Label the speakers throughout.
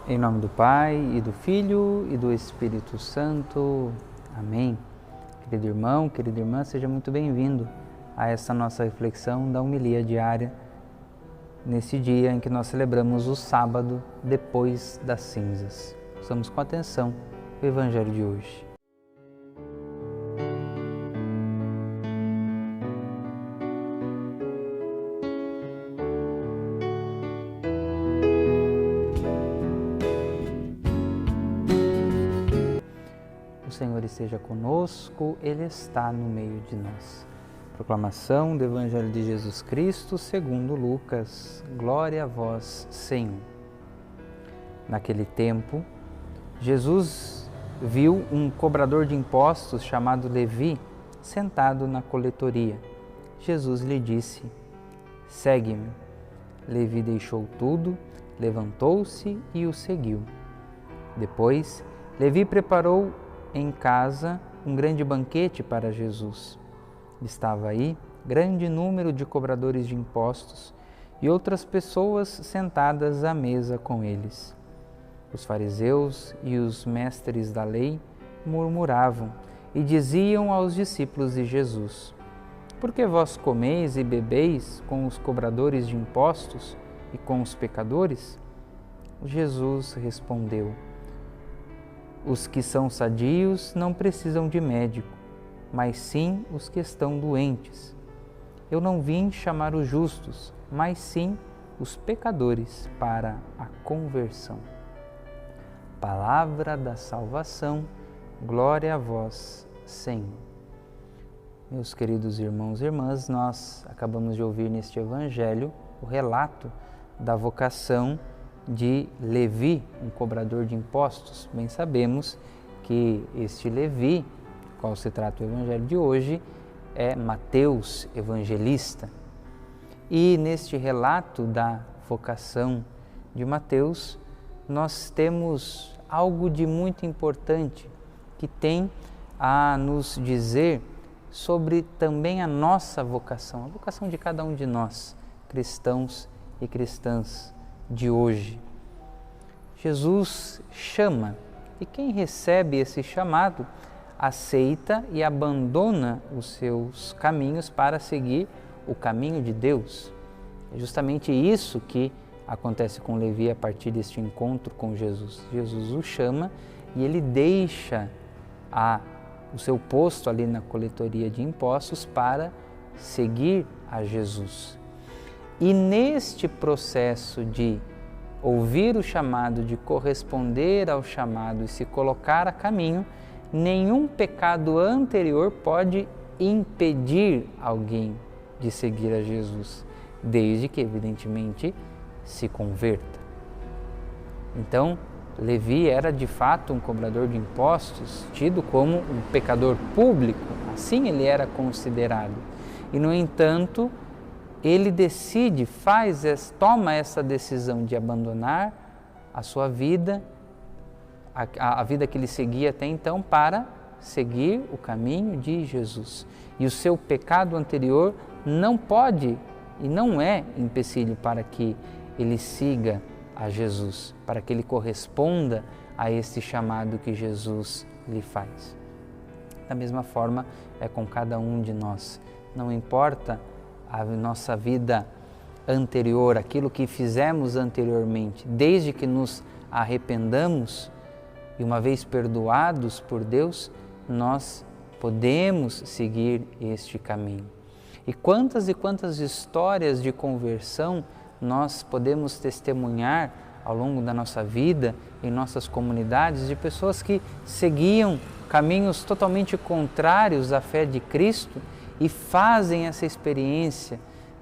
Speaker 1: Em nome do Pai, e do Filho, e do Espírito Santo. Amém. Querido irmão, querida irmã, seja muito bem-vindo a essa nossa reflexão da homilia diária, nesse dia em que nós celebramos o sábado depois das cinzas. Ouçamos com atenção o Evangelho de hoje. O Senhor esteja conosco, Ele está no meio de nós. Proclamação do Evangelho de Jesus Cristo segundo Lucas. Glória a vós, Senhor. Naquele tempo, Jesus viu um cobrador de impostos chamado Levi sentado na coletoria. Jesus lhe disse: segue-me. Levi deixou tudo, levantou-se e o seguiu. Depois, Levi preparou em casa um grande banquete para Jesus. Estava aí grande número de cobradores de impostos e outras pessoas sentadas à mesa com eles. Os fariseus e os mestres da lei murmuravam e diziam aos discípulos de Jesus: por que vós comeis e bebeis com os cobradores de impostos e com os pecadores? Jesus respondeu: os que são sadios não precisam de médico, mas sim os que estão doentes. Eu não vim chamar os justos, mas sim os pecadores para a conversão. Palavra da salvação, glória a vós, Senhor. Meus queridos irmãos e irmãs, nós acabamos de ouvir neste Evangelho o relato da vocação de Levi, um cobrador de impostos. Bem sabemos que este Levi, qual se trata o Evangelho de hoje, é Mateus, evangelista. E neste relato da vocação de Mateus, nós temos algo de muito importante que tem a nos dizer sobre também a nossa vocação, a vocação de cada um de nós, cristãos e cristãs de hoje. Jesus chama, e quem recebe esse chamado aceita e abandona os seus caminhos para seguir o caminho de Deus. É justamente isso que acontece com Levi a partir deste encontro com Jesus. Jesus o chama e ele deixa o seu posto ali na coletoria de impostos para seguir a Jesus. E neste processo de ouvir o chamado, de corresponder ao chamado e se colocar a caminho, nenhum pecado anterior pode impedir alguém de seguir a Jesus, desde que, evidentemente, se converta. Então, Levi era de fato um cobrador de impostos, tido como um pecador público, assim ele era considerado. E, no entanto, ele decide, toma essa decisão de abandonar a sua vida, a vida que ele seguia até então, para seguir o caminho de Jesus. E o seu pecado anterior não pode e não é empecilho para que ele siga a Jesus, para que ele corresponda a esse chamado que Jesus lhe faz. Da mesma forma é com cada um de nós. Não importa a nossa vida anterior, aquilo que fizemos anteriormente, desde que nos arrependamos e uma vez perdoados por Deus, nós podemos seguir este caminho. E quantas histórias de conversão nós podemos testemunhar ao longo da nossa vida, em nossas comunidades, de pessoas que seguiam caminhos totalmente contrários à fé de Cristo e fazem essa experiência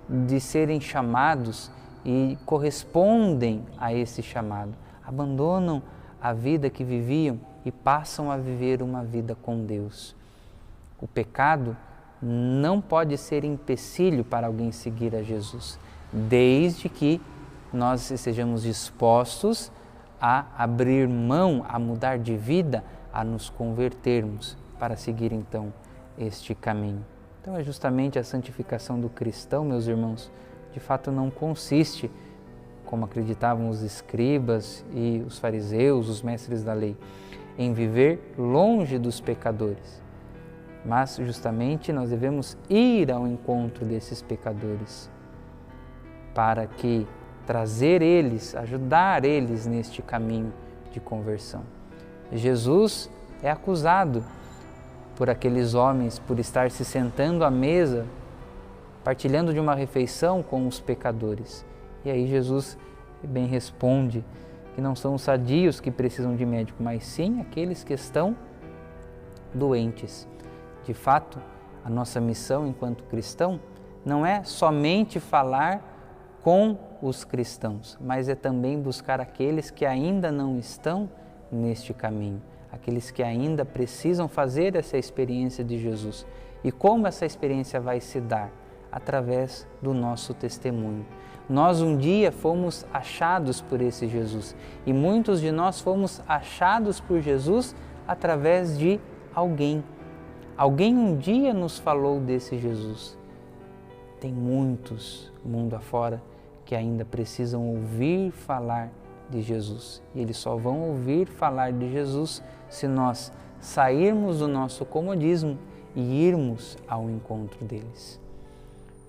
Speaker 1: de serem chamados e correspondem a esse chamado. Abandonam a vida que viviam e passam a viver uma vida com Deus. O pecado não pode ser empecilho para alguém seguir a Jesus, desde que nós estejamos dispostos a abrir mão, a mudar de vida, a nos convertermos para seguir então este caminho. Então é justamente a santificação do cristão, meus irmãos, de fato não consiste como acreditavam os escribas e os fariseus, os mestres da lei, em viver longe dos pecadores. Mas justamente nós devemos ir ao encontro desses pecadores para que trazer eles, ajudar eles neste caminho de conversão. Jesus é acusado por aqueles homens por estar se sentando à mesa, partilhando de uma refeição com os pecadores. E aí Jesus bem responde que não são os sadios que precisam de médico, mas sim aqueles que estão doentes. De fato, a nossa missão enquanto cristão não é somente falar com os cristãos, mas é também buscar aqueles que ainda não estão neste caminho, aqueles que ainda precisam fazer essa experiência de Jesus. E como essa experiência vai se dar? Através do nosso testemunho. Nós um dia fomos achados por esse Jesus e muitos de nós fomos achados por Jesus através de alguém. Alguém um dia nos falou desse Jesus. Tem muitos, mundo afora, que ainda precisam ouvir falar de Jesus. E eles só vão ouvir falar de Jesus se nós sairmos do nosso comodismo e irmos ao encontro deles.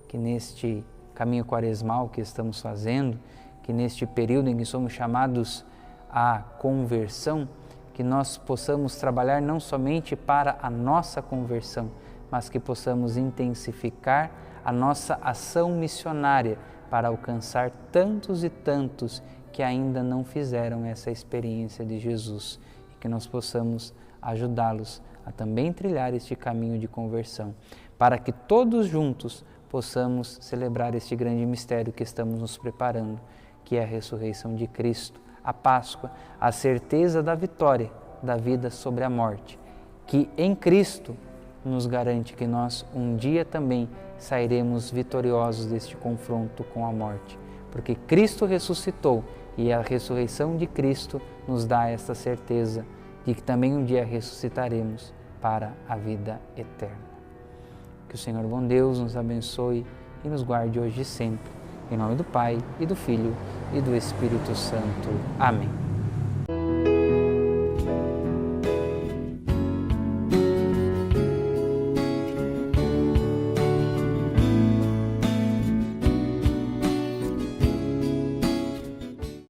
Speaker 1: Que neste caminho quaresmal que estamos fazendo, que neste período em que somos chamados à conversão, que nós possamos trabalhar não somente para a nossa conversão, mas que possamos intensificar a nossa ação missionária para alcançar tantos e tantos que ainda não fizeram essa experiência de Jesus e que nós possamos ajudá-los a também trilhar este caminho de conversão, para que todos juntos possamos celebrar este grande mistério que estamos nos preparando, que é a ressurreição de Cristo, a Páscoa, a certeza da vitória da vida sobre a morte, que em Cristo nos garante que nós um dia também sairemos vitoriosos deste confronto com a morte, porque Cristo ressuscitou e a ressurreição de Cristo nos dá essa certeza de que também um dia ressuscitaremos para a vida eterna. Que o Senhor bom Deus nos abençoe e nos guarde hoje e sempre. Em nome do Pai, e do Filho, e do Espírito Santo. Amém.